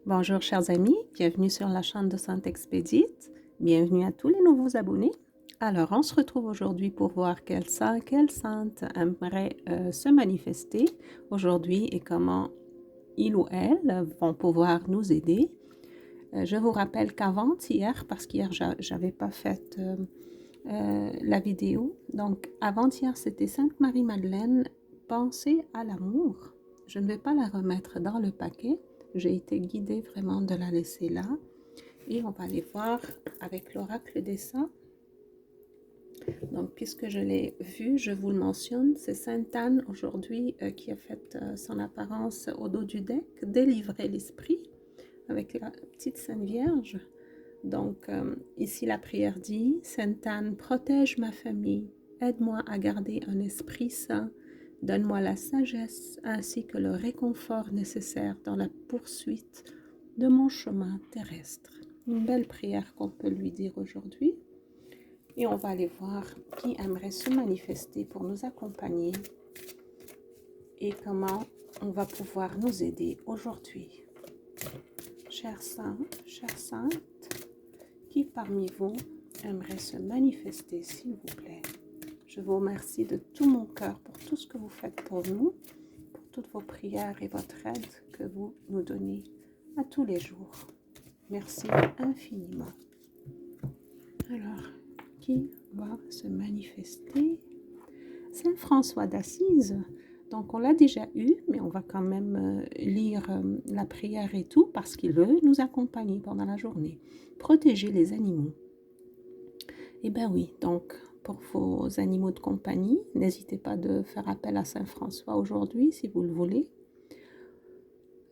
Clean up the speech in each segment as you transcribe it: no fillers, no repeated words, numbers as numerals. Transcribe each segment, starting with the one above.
Bonjour chers amis, bienvenue sur la chaîne de Sainte Expédite, bienvenue à tous les nouveaux abonnés. Alors on se retrouve aujourd'hui pour voir quelle sainte aimerait se manifester aujourd'hui et comment il ou elle vont pouvoir nous aider. Je vous rappelle qu'avant-hier, parce qu'hier j'avais pas fait la vidéo, donc avant-hier c'était Sainte Marie-Madeleine, pensez à l'amour. Je ne vais pas la remettre dans le paquet. J'ai été guidée vraiment de la laisser là. Et on va aller voir avec l'oracle des saints. Donc, puisque je l'ai vu, je vous le mentionne, c'est Sainte Anne aujourd'hui qui a fait son apparence au dos du deck, délivrer l'esprit avec la petite Sainte Vierge. Donc, ici la prière dit, Sainte Anne, protège ma famille, aide-moi à garder un esprit sain, donne-moi la sagesse ainsi que le réconfort nécessaire dans la poursuite de mon chemin terrestre. Une belle prière qu'on peut lui dire aujourd'hui. Et on va aller voir qui aimerait se manifester pour nous accompagner et comment on va pouvoir nous aider aujourd'hui. Chers saints, chères saintes, qui parmi vous aimerait se manifester, s'il vous plaît? Je vous remercie de tout mon cœur pour tout ce que vous faites pour nous, pour toutes vos prières et votre aide que vous nous donnez à tous les jours. Merci infiniment. Alors, qui va se manifester? Saint François d'Assise. Donc, on l'a déjà eu, mais on va quand même lire la prière et tout parce qu'il veut nous accompagner pendant la journée. Protéger les animaux. Eh bien oui, donc pour vos animaux de compagnie, n'hésitez pas de faire appel à Saint François aujourd'hui si vous le voulez.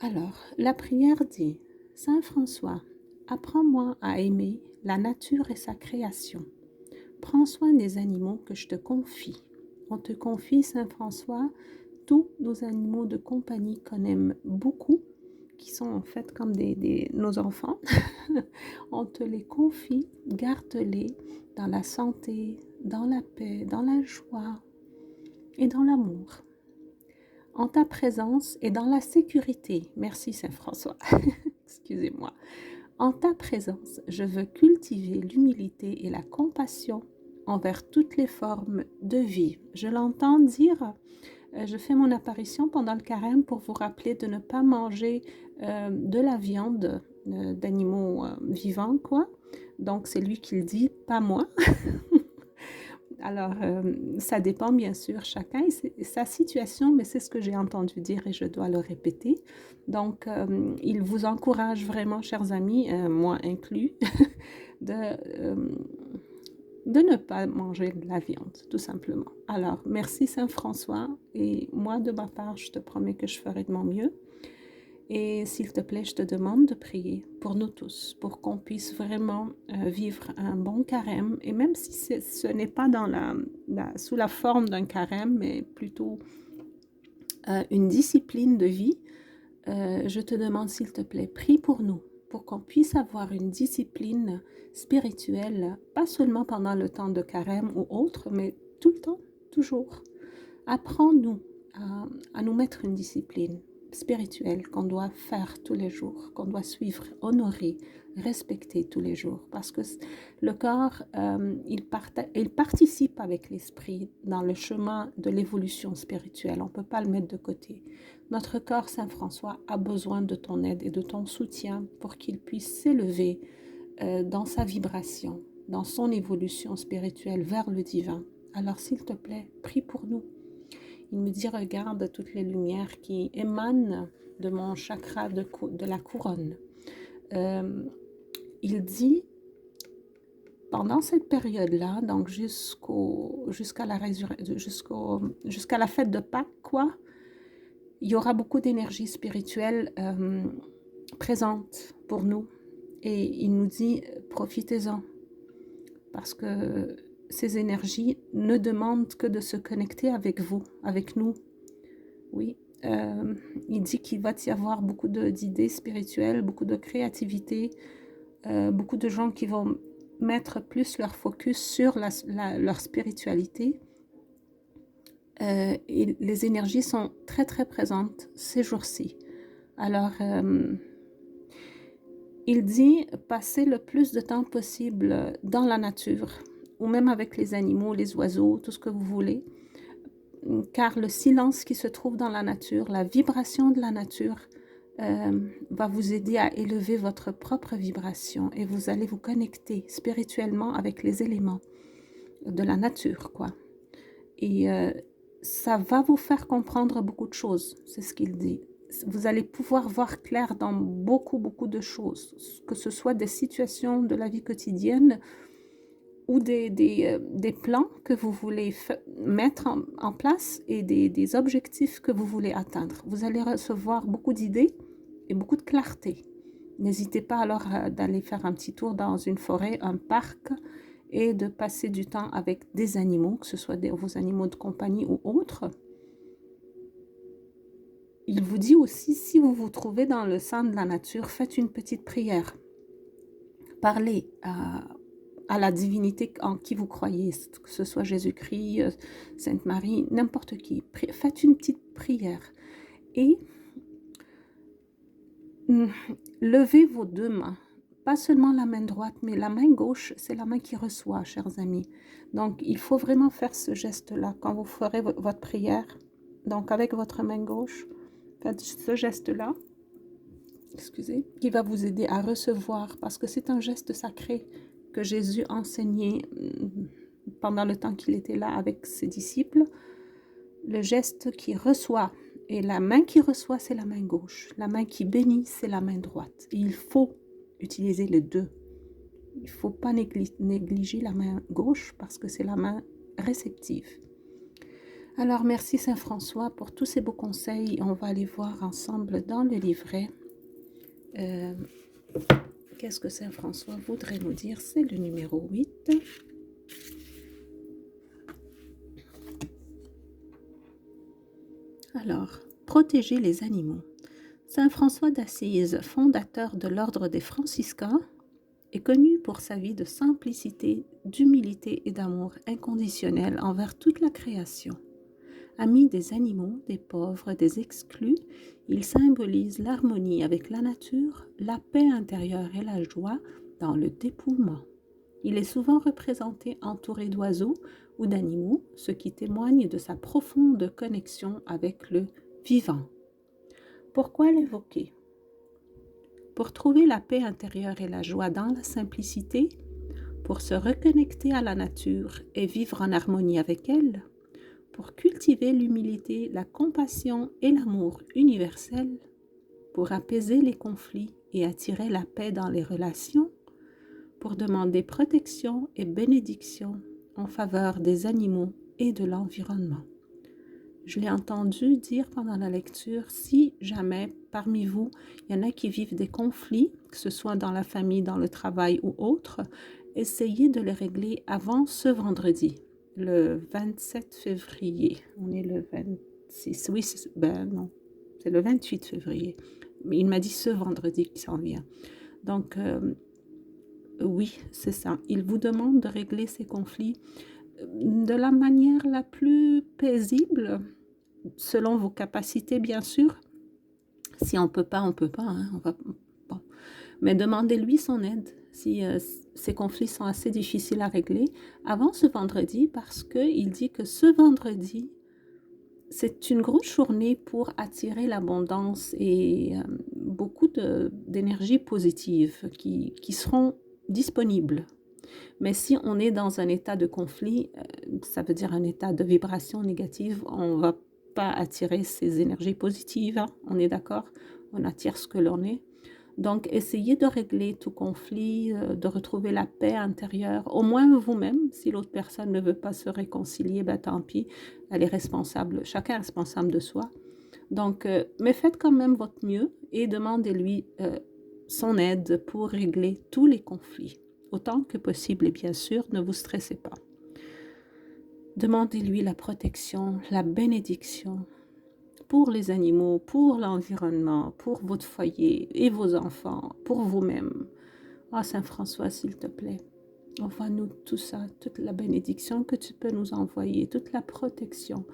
Alors, la prière dit, Saint François, apprends-moi à aimer la nature et sa création. Prends soin des animaux que je te confie. On te confie, Saint François, tous nos animaux de compagnie qu'on aime beaucoup, qui sont en fait comme nos enfants. On te les confie, garde-les dans la santé, dans la paix, dans la joie et dans l'amour. En ta présence et dans la sécurité. Merci Saint François. Excusez-moi. En ta présence, je veux cultiver l'humilité et la compassion envers toutes les formes de vie. Je l'entends dire, je fais mon apparition pendant le carême pour vous rappeler de ne pas manger de la viande d'animaux vivants, quoi. Donc, c'est lui qui le dit, pas moi. Alors, ça dépend bien sûr chacun et sa situation, mais c'est ce que j'ai entendu dire et je dois le répéter. Donc, il vous encourage vraiment, chers amis, moi inclus, de, euh, de ne pas manger de la viande, tout simplement. Alors, merci Saint-François et moi, de ma part, je te promets que je ferai de mon mieux. Et s'il te plaît, je te demande de prier pour nous tous, pour qu'on puisse vraiment vivre un bon carême. Et même si ce n'est pas dans sous la forme d'un carême, mais plutôt une discipline de vie, je te demande, s'il te plaît, prie pour nous, pour qu'on puisse avoir une discipline spirituelle, pas seulement pendant le temps de carême ou autre, mais tout le temps, toujours. Apprends-nous à nous mettre une discipline spirituelle qu'on doit faire tous les jours, qu'on doit suivre, honorer, respecter tous les jours. Parce que le corps, il participe avec l'esprit dans le chemin de l'évolution spirituelle. On ne peut pas le mettre de côté. Notre corps, Saint François, a besoin de ton aide et de ton soutien pour qu'il puisse s'élever dans sa vibration, dans son évolution spirituelle vers le divin. Alors, s'il te plaît, prie pour nous. Il me dit, regarde toutes les lumières qui émanent de mon chakra de la couronne. Il dit, pendant cette période-là, donc jusqu'à la fête de Pâques, quoi, il y aura beaucoup d'énergie spirituelle présente pour nous. Et il nous dit, profitez-en, parce que ces énergies ne demandent que de se connecter avec vous, avec nous. Oui, il dit qu'il va y avoir beaucoup d'idées spirituelles, beaucoup de créativité, beaucoup de gens qui vont mettre plus leur focus sur leur spiritualité. Et les énergies sont très très présentes ces jours-ci. Alors, Il dit passer le plus de temps possible dans la nature, ou même avec les animaux, les oiseaux, tout ce que vous voulez, car le silence qui se trouve dans la nature, la vibration de la nature, va vous aider à élever votre propre vibration et vous allez vous connecter spirituellement avec les éléments de la nature, quoi. Et ça va vous faire comprendre beaucoup de choses, c'est ce qu'il dit. Vous allez pouvoir voir clair dans beaucoup, beaucoup de choses, que ce soit des situations de la vie quotidienne ou des plans que vous voulez mettre en place et des objectifs que vous voulez atteindre. Vous allez recevoir beaucoup d'idées et beaucoup de clarté. N'hésitez pas alors d'aller faire un petit tour dans une forêt, un parc, et de passer du temps avec des animaux, que ce soit vos animaux de compagnie ou autres. Il vous dit aussi, si vous vous trouvez dans le centre de la nature, faites une petite prière. Parlez à la divinité en qui vous croyez, que ce soit Jésus-Christ, Sainte Marie, n'importe qui. Faites une petite prière et levez vos deux mains. Pas seulement la main droite, mais la main gauche, c'est la main qui reçoit, chers amis. Donc, il faut vraiment faire ce geste-là quand vous ferez votre prière. Donc, avec votre main gauche, faites ce geste-là, excusez, qui va vous aider à recevoir, parce que c'est un geste sacré que Jésus enseignait pendant le temps qu'il était là avec ses disciples. Le geste qui reçoit, et la main qui reçoit, c'est la main gauche. La main qui bénit, c'est la main droite. Et il faut utiliser les deux. Il ne faut pas négliger la main gauche parce que c'est la main réceptive. Alors, merci Saint François pour tous ces beaux conseils. On va aller voir ensemble dans le livret. Qu'est-ce que Saint François voudrait nous dire? C'est le numéro 8. Alors, protéger les animaux. Saint François d'Assise, fondateur de l'ordre des franciscains, est connu pour sa vie de simplicité, d'humilité et d'amour inconditionnel envers toute la création. Ami des animaux, des pauvres, des exclus, il symbolise l'harmonie avec la nature, la paix intérieure et la joie dans le dépouillement. Il est souvent représenté entouré d'oiseaux ou d'animaux, ce qui témoigne de sa profonde connexion avec le vivant. Pourquoi l'évoquer? Pour trouver la paix intérieure et la joie dans la simplicité, pour se reconnecter à la nature et vivre en harmonie avec elle, pour cultiver l'humilité, la compassion et l'amour universel, pour apaiser les conflits et attirer la paix dans les relations, pour demander protection et bénédiction en faveur des animaux et de l'environnement. Je l'ai entendu dire pendant la lecture, si jamais parmi vous, il y en a qui vivent des conflits, que ce soit dans la famille, dans le travail ou autre, essayez de les régler avant ce vendredi, le 27 février. On est le 26, oui, c'est le 28 février. Mais il m'a dit ce vendredi qui s'en vient. Donc, oui, c'est ça. Il vous demande de régler ces conflits de la manière la plus paisible, selon vos capacités, bien sûr. Si on ne peut pas, on ne peut pas. Hein, bon. Mais demandez-lui son aide si ces conflits sont assez difficiles à régler avant ce vendredi, parce qu'il dit que ce vendredi, c'est une grosse journée pour attirer l'abondance et beaucoup d'énergie positive qui seront disponibles. Mais si on est dans un état de conflit, ça veut dire un état de vibration négative, on ne va pas attirer ces énergies positives, hein, on est d'accord? On attire ce que l'on est. Donc, essayez de régler tout conflit, de retrouver la paix intérieure, au moins vous-même. Si l'autre personne ne veut pas se réconcilier, ben tant pis, elle est responsable, chacun est responsable de soi. Donc, mais faites quand même votre mieux et demandez-lui son aide pour régler tous les conflits, autant que possible. Et bien sûr, ne vous stressez pas. Demandez-lui la protection, la bénédiction pour les animaux, pour l'environnement, pour votre foyer et vos enfants, pour vous-même. Ah, Saint François, s'il te plaît, envoie-nous tout ça, toute la bénédiction que tu peux nous envoyer, toute la protection.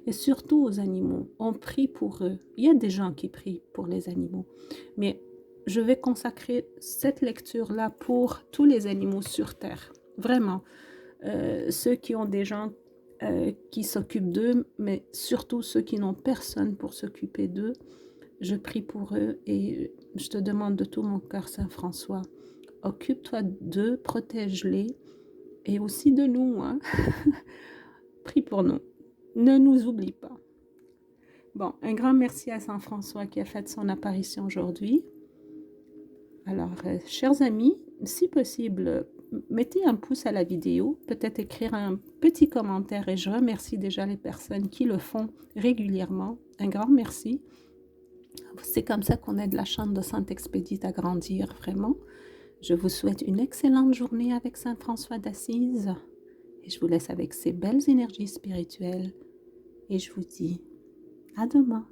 Et surtout aux animaux, on prie pour eux. Il y a des gens qui prient pour les animaux, mais je vais consacrer cette lecture-là pour tous les animaux sur Terre. Vraiment. Ceux qui ont des gens qui s'occupent d'eux, mais surtout ceux qui n'ont personne pour s'occuper d'eux. Je prie pour eux et je te demande de tout mon cœur, Saint François, occupe-toi d'eux, protège-les et aussi de nous. Hein? Prie pour nous. Ne nous oublie pas. Bon, un grand merci à Saint François qui a fait son apparition aujourd'hui. Alors, chers amis, si possible, mettez un pouce à la vidéo, peut-être écrire un petit commentaire et je remercie déjà les personnes qui le font régulièrement. Un grand merci. C'est comme ça qu'on aide la chaîne de Sainte-Expédite à grandir, vraiment. Je vous souhaite une excellente journée avec Saint François d'Assise et je vous laisse avec ces belles énergies spirituelles et je vous dis à demain.